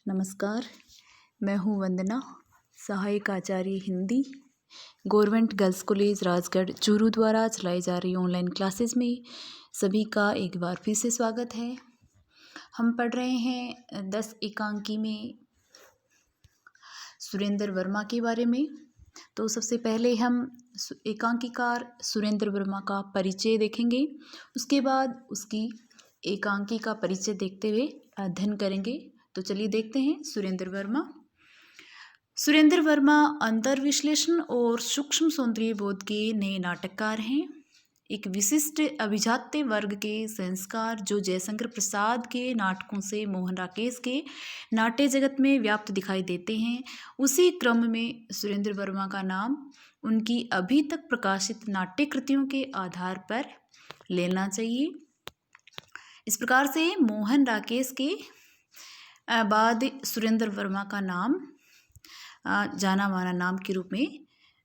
नमस्कार, मैं हूँ वंदना, सहायक आचार्य Hindi, government girls college Rajgarh Churu द्वारा चलाई जा रही ऑनलाइन क्लासेस में सभी का एक बार फिर से स्वागत है। हम पढ़ रहे हैं 10 एकांकी में सुरेंद्र वर्मा के बारे में। तो सबसे पहले हम एकांकीकार सुरेंद्र वर्मा का परिचय देखेंगे, उसके बाद उसकी एकांकी का परिचय देखते हुए अध्ययन करेंगे। तो चलिए देखते हैं सुरेंद्र वर्मा। सुरेंद्र वर्मा अंतर्विश्लेषण और सूक्ष्म सौंदर्य बोध के नए नाटककार हैं। एक विशिष्ट अभिजात्य वर्ग के संस्कार जो जयशंकर प्रसाद के नाटकों से मोहन राकेश के नाट्य जगत में व्याप्त दिखाई देते हैं, उसी क्रम में सुरेंद्र वर्मा का नाम उनकी अभी तक प्रकाशित नाट्य कृतियों के आधार पर लेना चाहिए। इस प्रकार से मोहन राकेश के बाद सुरेंद्र वर्मा का नाम जाना माना नाम के रूप में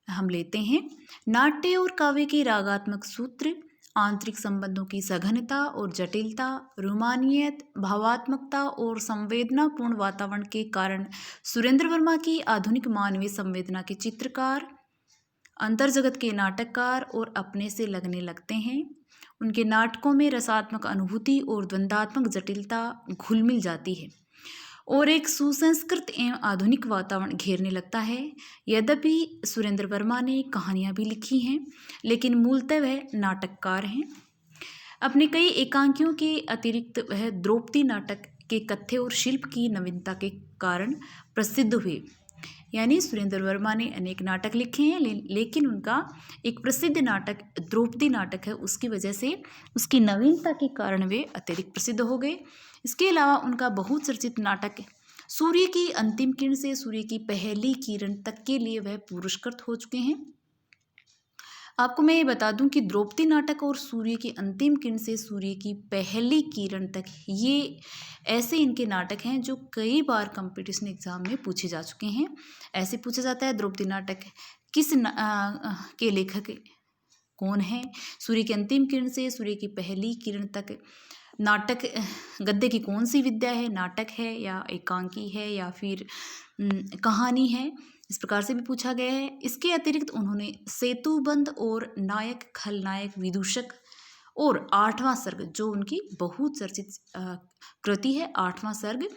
हम लेते हैं। नाट्य और काव्य के रागात्मक सूत्र, आंतरिक संबंधों की सघनता और जटिलता, रोमानियत, भावात्मकता और संवेदनापूर्ण वातावरण के कारण सुरेंद्र वर्मा की आधुनिक मानवीय संवेदना के चित्रकार, अंतर्जगत के नाटककार और अपने से लगने लगते हैं। उनके नाटकों में रसात्मक अनुभूति और द्वंद्वात्मक जटिलता घुल मिल जाती है और एक सुसंस्कृत एवं आधुनिक वातावरण घेरने लगता है। यद्यपि सुरेंद्र वर्मा ने कहानियाँ भी लिखी हैं, लेकिन मूलतः वह नाटककार हैं। अपने कई एकांकियों के अतिरिक्त वह द्रौपदी नाटक के कथ्य और शिल्प की नवीनता के कारण प्रसिद्ध हुए। यानी सुरेंद्र वर्मा ने अनेक नाटक लिखे हैं, लेकिन उनका एक प्रसिद्ध नाटक द्रौपदी नाटक है, उसकी वजह से उसकी नवीनता के कारण वे अत्यधिक प्रसिद्ध हो गए। इसके अलावा उनका बहुचर्चित नाटक सूर्य की अंतिम किरण से सूर्य की पहली किरण तक के लिए वह पुरस्कृत हो चुके हैं। आपको मैं ये बता दूं कि द्रौपदी नाटक और सूर्य की अंतिम किरण से सूर्य की पहली किरण तक, ये ऐसे इनके नाटक हैं जो कई बार कंपटीशन एग्जाम में पूछे जा चुके हैं। ऐसे पूछा जाता है द्रौपदी नाटक के लेखक कौन है, सूर्य की अंतिम किरण से सूर्य की पहली किरण तक नाटक गद्य की कौन सी विद्या है, नाटक है या एकांकी है या फिर कहानी है, इस प्रकार से भी पूछा गया है। इसके अतिरिक्त उन्होंने सेतुबंध और नायक खलनायक विदूषक और 8वां सर्ग, जो उनकी बहुचर्चित कृति है 8वां सर्ग,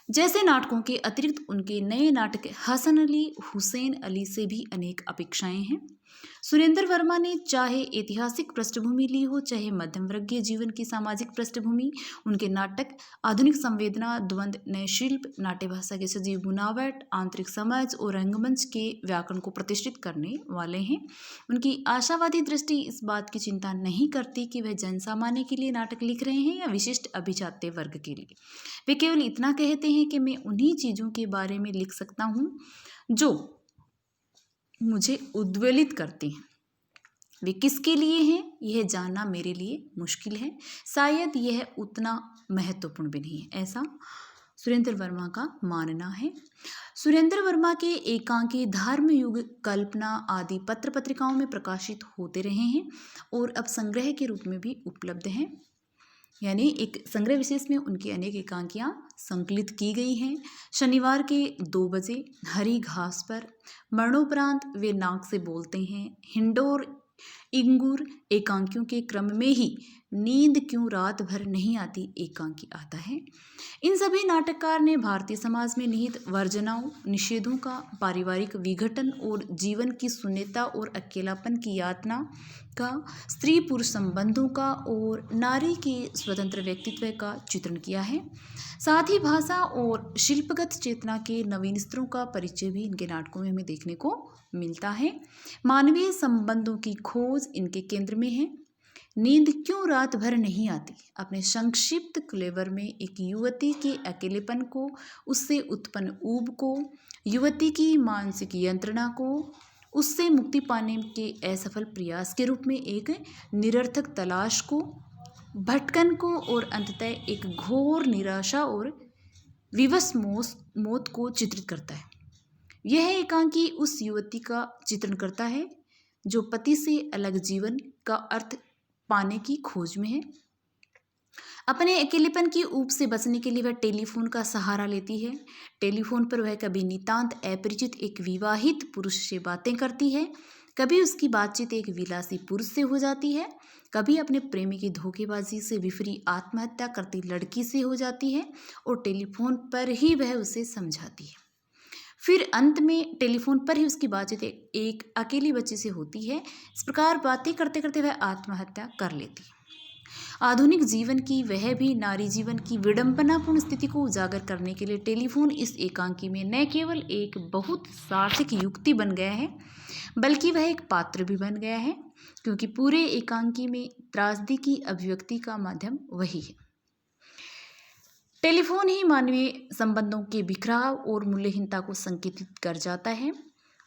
जैसे नाटकों के अतिरिक्त उनके नए नाटक हसन अली, हुसैन अली से भी अनेक अपेक्षाएं हैं। सुरेंद्र वर्मा ने चाहे ऐतिहासिक पृष्ठभूमि ली हो, चाहे मध्यम वर्गीय जीवन की सामाजिक पृष्ठभूमि, उनके नाटक आधुनिक संवेदना, द्वंद्व, नए शिल्प, नाट्य भाषा के सजीव बुनावट, आंतरिक समझ और रंगमंच के व्याकरण को प्रतिष्ठित करने वाले हैं। उनकी आशावादी दृष्टि इस बात की चिंता नहीं करती कि वह जनसामान्य के लिए नाटक लिख रहे हैं या विशिष्ट अभिजात्य वर्ग के लिए। वे केवल इतना कहते हैं कि मैं उन्हीं चीज़ों के बारे में लिख सकता हूँ जो मुझे उद्वेलित करती हैं। वे किसके लिए हैं यह जानना मेरे लिए मुश्किल है, शायद यह उतना महत्वपूर्ण भी नहीं है, ऐसा सुरेंद्र वर्मा का मानना है। सुरेंद्र वर्मा के एकांकी धर्मयुग, कल्पना आदि पत्र पत्रिकाओं में प्रकाशित होते रहे हैं और अब संग्रह के रूप में भी उपलब्ध हैं। यानी एक संग्रह विशेष में उनकी अनेक एकांकियाँ संकलित की गई हैं। शनिवार के 2 बजे, हरी घास पर, मरणोपरांत, वे नाक से बोलते हैं, हिंडोर, इंगूर, एकांकियों के क्रम में ही नींद क्यों रात भर नहीं आती एकांकी आता है। इन सभी नाटककार ने भारतीय समाज में निहित वर्जनाओं, निषेधों का, पारिवारिक विघटन और जीवन की शून्यता और अकेलापन की यातना का, स्त्री पुरुष संबंधों का और नारी के स्वतंत्र व्यक्तित्व का चित्रण किया है। साथ ही भाषा और शिल्पगत चेतना के नवीन स्तरों का परिचय भी इनके नाटकों में हमें देखने को मिलता है। मानवीय संबंधों की खोज इनके केंद्र में है। नींद क्यों रात भर नहीं आती अपने संक्षिप्त क्लेवर में एक युवती के अकेलेपन को, उससे उत्पन्न ऊब को, युवती की मानसिक यंत्रणा को, उससे मुक्ति पाने के असफल प्रयास के रूप में एक निरर्थक तलाश को, भटकन को और अंततः एक घोर निराशा और विवश मौत को चित्रित करता है। यह एकांकी उस युवती का चित्रण करता है जो पति से अलग जीवन का अर्थ पाने की खोज में है। अपने अकेलेपन की ऊब से बचने के लिए वह टेलीफोन का सहारा लेती है। टेलीफोन पर वह कभी नितांत अपरिचित एक विवाहित पुरुष से बातें करती है, कभी उसकी बातचीत एक विलासी पुरुष से हो जाती है, कभी अपने प्रेमी की धोखेबाजी से विफरी आत्महत्या करती लड़की से हो जाती है, और टेलीफोन पर ही वह उसे समझाती है। फिर अंत में टेलीफोन पर ही उसकी बातचीत एक अकेली बच्ची से होती है। इस प्रकार बातें करते करते वह आत्महत्या कर लेती है। आधुनिक जीवन की, वह भी नारी जीवन की विडंबनापूर्ण स्थिति को उजागर करने के लिए टेलीफोन इस एकांकी में न केवल एक बहुत सार्थक युक्ति बन गया है, बल्कि वह एक पात्र भी बन गया है, क्योंकि पूरे एकांकी में त्रासदी की अभिव्यक्ति का माध्यम वही है। टेलीफोन ही मानवीय संबंधों के बिखराव और मूल्यहीनता को संकेतित कर जाता है।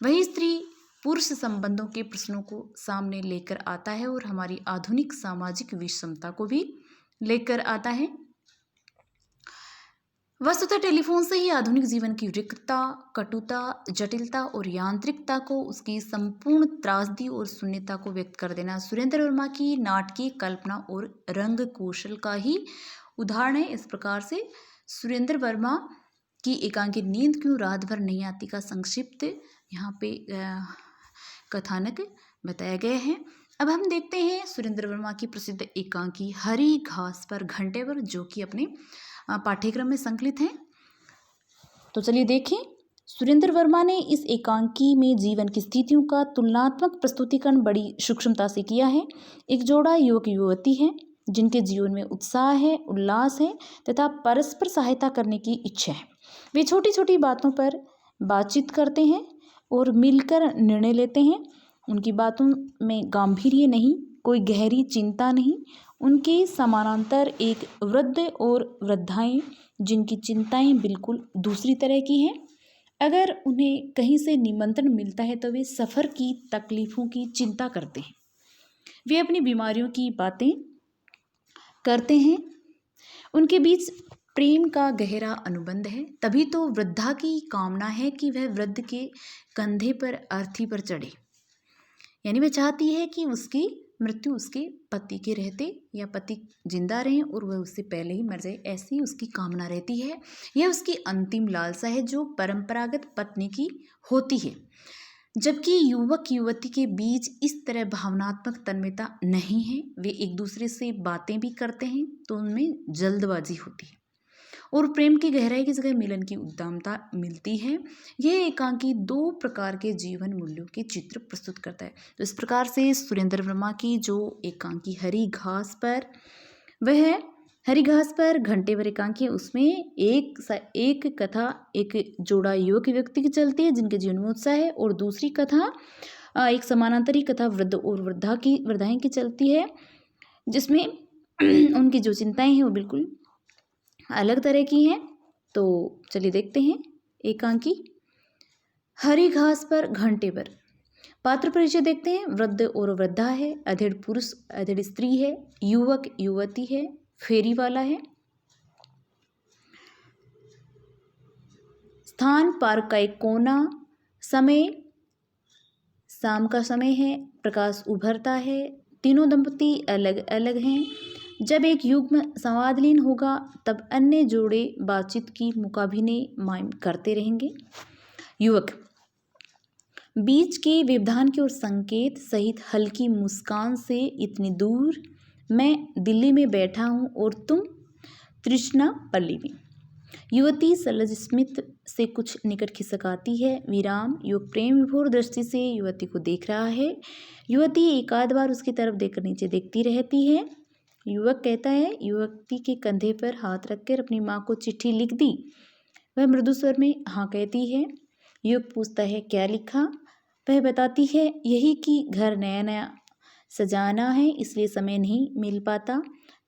वही स्त्री पुरुष संबंधों के प्रश्नों को सामने लेकर आता है और हमारी आधुनिक सामाजिक विषमता को भी लेकर आता है। वस्तुतः टेलीफोन से ही आधुनिक जीवन की रिक्तता, कटुता, जटिलता और यांत्रिकता को, उसकी संपूर्ण त्रासदी और शून्यता को व्यक्त कर देना सुरेंद्र वर्मा की नाटकीय कल्पना और रंग कौशल का ही उदाहरण है। इस प्रकार से सुरेंद्र वर्मा की एकांकी नींद क्यों रात भर नहीं आती का संक्षिप्त यहाँ पे कथानक बताया गया है। अब हम देखते हैं सुरेंद्र वर्मा की प्रसिद्ध एकांकी हरी घास पर घंटे भर, जो कि अपने पाठ्यक्रम में संकलित है। तो चलिए देखें, सुरेंद्र वर्मा ने इस एकांकी में जीवन की स्थितियों का तुलनात्मक प्रस्तुतिकरण बड़ी सूक्ष्मता से किया है। एक जोड़ा युवक युवती है जिनके जीवन में उत्साह है, उल्लास है तथा परस्पर सहायता करने की इच्छा है। वे छोटी छोटी बातों पर बातचीत करते हैं और मिलकर निर्णय लेते हैं। उनकी बातों में गांभीर्य नहीं, कोई गहरी चिंता नहीं। उनके समानांतर एक वृद्ध और वृद्धाएं जिनकी चिंताएं बिल्कुल दूसरी तरह की हैं। अगर उन्हें कहीं से निमंत्रण मिलता है तो वे सफ़र की तकलीफ़ों की चिंता करते हैं। वे अपनी बीमारियों की बातें करते हैं। उनके बीच प्रेम का गहरा अनुबंध है। तभी तो वृद्धा की कामना है कि वह वृद्ध के कंधे पर अर्थी पर चढ़े, यानी वह चाहती है कि उसकी मृत्यु उसके पति के रहते या पति जिंदा रहें और वह उससे पहले ही मर जाए, ऐसी उसकी कामना रहती है। यह उसकी अंतिम लालसा है जो परंपरागत पत्नी की होती है। जबकि युवक युवती के बीच इस तरह भावनात्मक तन्मयता नहीं है। वे एक दूसरे से बातें भी करते हैं तो उनमें जल्दबाजी होती है और प्रेम की गहराई की जगह मिलन की उद्दामता मिलती है। यह एकांकी दो प्रकार के जीवन मूल्यों के चित्र प्रस्तुत करता है। तो इस प्रकार से सुरेंद्र वर्मा की जो एकांकी हरी घास पर, वह हरी घास पर घंटे भर एकांकी है। उसमें एक कथा एक जोड़ा युवक व्यक्ति की चलती है जिनके जीवन में उत्साह है, और दूसरी कथा एक समानांतरी कथा वृद्ध और वृद्धाएं की चलती है, जिसमें उनकी जो चिंताएं हैं वो बिल्कुल अलग तरह की हैं। तो चलिए देखते हैं एकांकी हरी घास पर घंटे भर। पात्र परिचय देखते हैं। वृद्ध और वृद्धा है, अधेड़ पुरुष अधेड़ स्त्री है, युवक युवती है, फेरी वाला है। स्थान पार्क का एक कोना। समय शाम का समय है, प्रकाश उभरता है। तीनों दंपति अलग अलग हैं। जब एक युग्म संवादलीन होगा तब अन्य जोड़े बातचीत की मुकाबिने मायम करते रहेंगे। युवक बीच के व्यवधान की ओर संकेत सहित हल्की मुस्कान से, इतनी दूर, मैं दिल्ली में बैठा हूँ और तुम तृष्णापल्ली में। युवती सलज स्मित से कुछ निकट खिसकाती है। विराम। युवक प्रेम विभोर दृष्टि से युवती को देख रहा है। युवती एक आध बार उसकी तरफ देखकर नीचे देखती रहती है। युवक कहता है, युवती के कंधे पर हाथ रखकर अपनी माँ को चिट्ठी लिख दी। वह मृदु स्वर में हाँ कहती है। युवक पूछता है, क्या लिखा? वह बताती है, यही कि घर नया नया सजाना है इसलिए समय नहीं मिल पाता।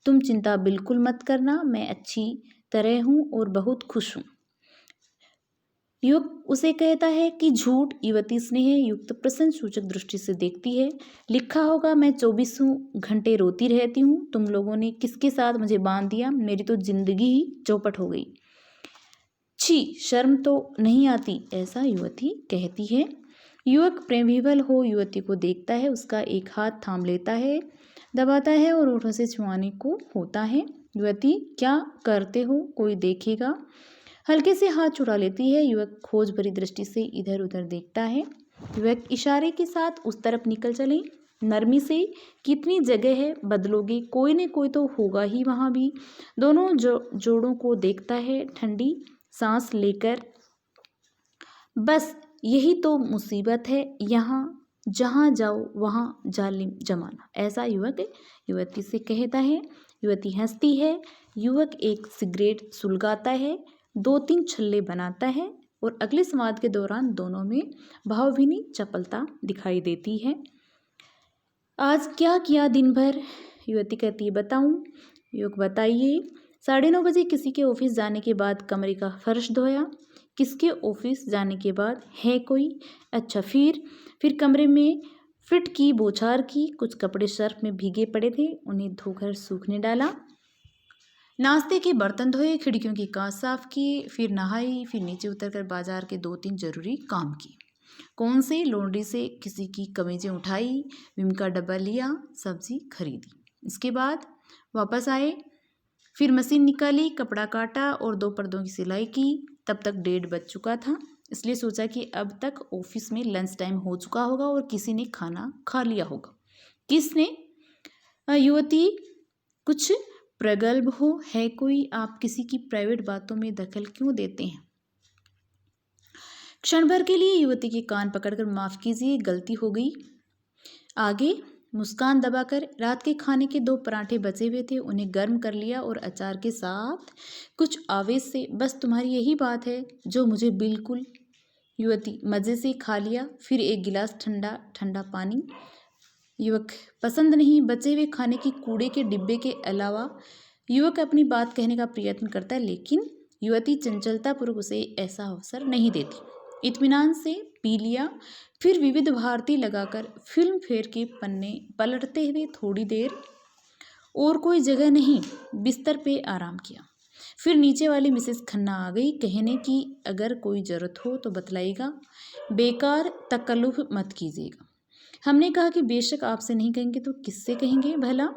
तुम चिंता बिल्कुल मत करना, मैं अच्छी तरह हूँ और बहुत खुश हूँ। युवक उसे कहता है कि झूठ। युवती स्नेह युक्त प्रश्न सूचक दृष्टि से देखती है। लिखा होगा, मैं 24 घंटे रोती रहती हूँ। तुम लोगों ने किसके साथ मुझे बांध दिया, मेरी तो जिंदगी ही चौपट हो गई। छी, शर्म तो नहीं आती, ऐसा युवती कहती है। युवक प्रेम विवल हो युवती को देखता है, उसका एक हाथ थाम लेता है, दबाता है और होठों से छुआने को होता है। युवती, क्या करते हो, कोई देखेगा? हल्के से हाथ छुड़ा लेती है। युवक खोज भरी दृष्टि से इधर उधर देखता है। युवक इशारे के साथ उस तरफ निकल चले। नरमी से, कितनी जगह है, बदलोगे, कोई न कोई तो होगा ही वहाँ भी। दोनों जोड़ों को देखता है, ठंडी सांस लेकर। बस यही तो मुसीबत है यहाँ, जहाँ जाओ वहाँ जालिम जमाना, ऐसा युवक युवती से कहता है। युवती हंसती है। युवक एक सिगरेट सुलगाता है, 2-3 छल्ले बनाता है और अगले संवाद के दौरान दोनों में भावभीनी चपलता दिखाई देती है। आज क्या किया दिन भर? युवती कहती है, बताऊं? युवक, बताइए। 9:30 बजे किसी के ऑफिस जाने के बाद कमरे का फर्श धोया। किसके ऑफिस जाने के बाद? है कोई? अच्छा, फिर कमरे में फिट की, बौछार की, कुछ कपड़े सर्फ में भीगे पड़े थे, उन्हें धोकर सूखने डाला। नाश्ते के बर्तन धोए, खिड़कियों की कांच साफ किए, फिर नहाई, फिर नीचे उतरकर बाजार के 2-3 जरूरी काम किए। कौन से? लॉन्ड्री से किसी की कमीजें उठाई, विम का डब्बा लिया, सब्जी खरीदी। इसके बाद वापस आए, फिर मशीन निकाली, कपड़ा काटा और 2 पर्दों की सिलाई की। तब तक 1:30 बज चुका था, इसलिए सोचा कि अब तक ऑफिस में लंच टाइम हो चुका होगा और किसी ने खाना खा लिया होगा। किसने? युवती, कुछ प्रगल्भ हो, है कोई? आप किसी की प्राइवेट बातों में दखल क्यों देते हैं? क्षण भर के लिए युवती के कान पकड़कर, माफ कीजिए, गलती हो गई। आगे मुस्कान दबाकर, रात के खाने के 2 पराठे बचे हुए थे, उन्हें गर्म कर लिया और अचार के साथ कुछ आवेश से, बस तुम्हारी यही बात है जो मुझे बिल्कुल। युवती, मज़े से खा लिया, फिर एक गिलास ठंडा ठंडा पानी। युवक, पसंद नहीं। बचे हुए खाने की कूड़े के डिब्बे के अलावा। युवक अपनी बात कहने का प्रयत्न करता है, लेकिन युवती चंचलतापूर्वक उसे ऐसा अवसर नहीं देती। इत्मीनान से पी लिया, फिर विविध भारती लगाकर फिल्म फेयर के पन्ने पलटते हुए थोड़ी देर और कोई जगह नहीं, बिस्तर पे आराम किया। फिर नीचे वाली मिसेस खन्ना आ गई, कहने की अगर कोई ज़रूरत हो तो बतलाइएगा, बेकार तकल्लुफ़ मत कीजिएगा। हमने कहा कि बेशक आपसे नहीं कहेंगे तो किससे कहेंगे भला?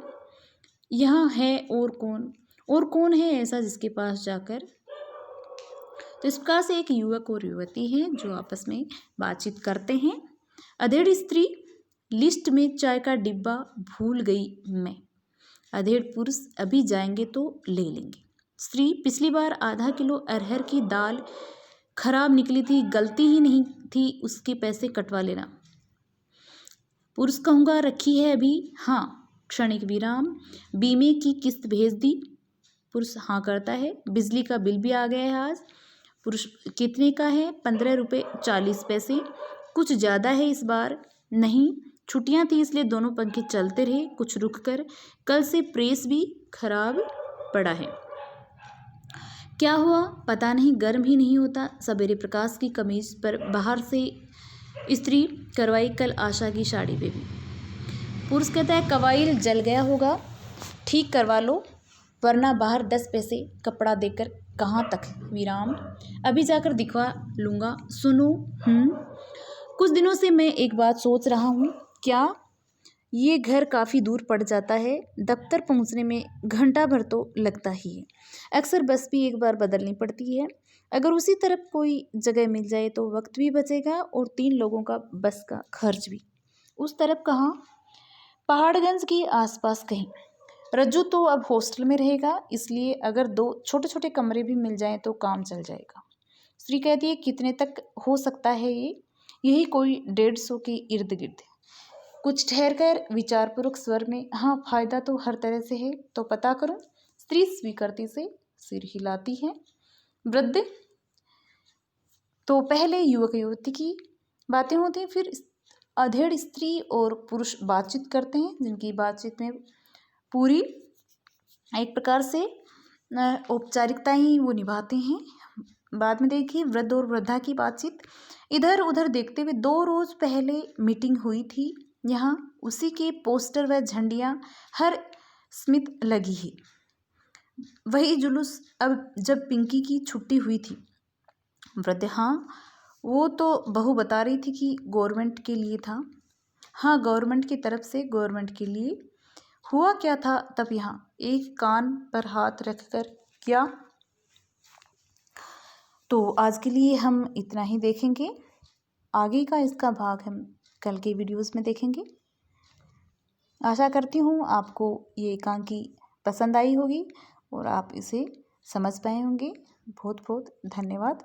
यहाँ है और कौन है ऐसा जिसके पास जाकर? तो इस प्रकार से एक युवक और युवती हैं जो आपस में बातचीत करते हैं। अधेड़ स्त्री, लिस्ट में चाय का डिब्बा भूल गई मैं। अधेड़ पुरुष, अभी जाएंगे तो ले लेंगे। स्त्री, पिछली बार आधा किलो अरहर की दाल खराब निकली थी, गलती ही नहीं थी, उसके पैसे कटवा लेना। पुरुष, कहूँगा रखी है अभी? हाँ। क्षणिक विराम, बीमे की किस्त भेज दी? पुरुष हाँ करता है। बिजली का बिल भी आ गया है आज? पुरुष, कितने का है? 15 रुपये 40 पैसे। कुछ ज़्यादा है इस बार? नहीं, छुट्टियां थी इसलिए दोनों पंखे चलते रहे, कुछ रुक कर। कल से प्रेस भी खराब पड़ा है। क्या हुआ? पता नहीं, गर्म ही नहीं होता। सवेरे प्रकाश की कमीज पर बाहर से इस्त्री करवाई, कल आशा की साड़ी पे भी। पुरुष कहता है, कवाइल जल गया होगा, ठीक करवा लो, वरना बाहर 10 पैसे कपड़ा देकर कहाँ तक। विराम, अभी जाकर दिखवा लूँगा। सुनो, कुछ दिनों से मैं एक बात सोच रहा हूँ। क्या? ये घर काफ़ी दूर पड़ जाता है, दफ्तर पहुँचने में घंटा भर तो लगता ही है। अक्सर बस भी एक बार बदलनी पड़ती है। अगर उसी तरफ कोई जगह मिल जाए तो वक्त भी बचेगा और 3 लोगों का बस का खर्च भी। उस तरफ कहाँ? पहाड़गंज के आसपास कहीं। रज्जू तो अब हॉस्टल में रहेगा, इसलिए अगर 2 छोटे छोटे कमरे भी मिल जाएं तो काम चल जाएगा। स्त्री कहती है, कितने तक हो सकता है ये? यही कोई 150 के इर्द गिर्द। कुछ ठहर कर विचारपूर्वक स्वर में, हाँ, फायदा तो हर तरह से है, तो पता करूं? स्त्री स्वीकृति से सिर हिलाती है। वृद्ध, तो पहले युवक युवती की बातें होती हैं, फिर अधेड़ स्त्री और पुरुष बातचीत करते हैं, जिनकी बातचीत में पूरी एक प्रकार से औपचारिकताएं वो निभाते हैं। बाद में देखिए वृद्ध और वृद्धा की बातचीत। इधर उधर देखते हुए, 2 रोज पहले मीटिंग हुई थी यहाँ, उसी के पोस्टर व झंडियाँ हर स्मित लगी है। वही जुलूस अब जब पिंकी की छुट्टी हुई थी। वृद्ध, हाँ, वो तो बहू बता रही थी कि गवर्नमेंट के लिए था। हाँ, गवर्नमेंट की तरफ से गवर्नमेंट के लिए हुआ क्या था तब यहाँ, एक कान पर हाथ रखकर क्या। तो आज के लिए हम इतना ही देखेंगे, आगे का इसका भाग हम कल के वीडियोस में देखेंगे। आशा करती हूँ आपको ये एकांकी पसंद आई होगी और आप इसे समझ पाए होंगे। बहुत बहुत धन्यवाद।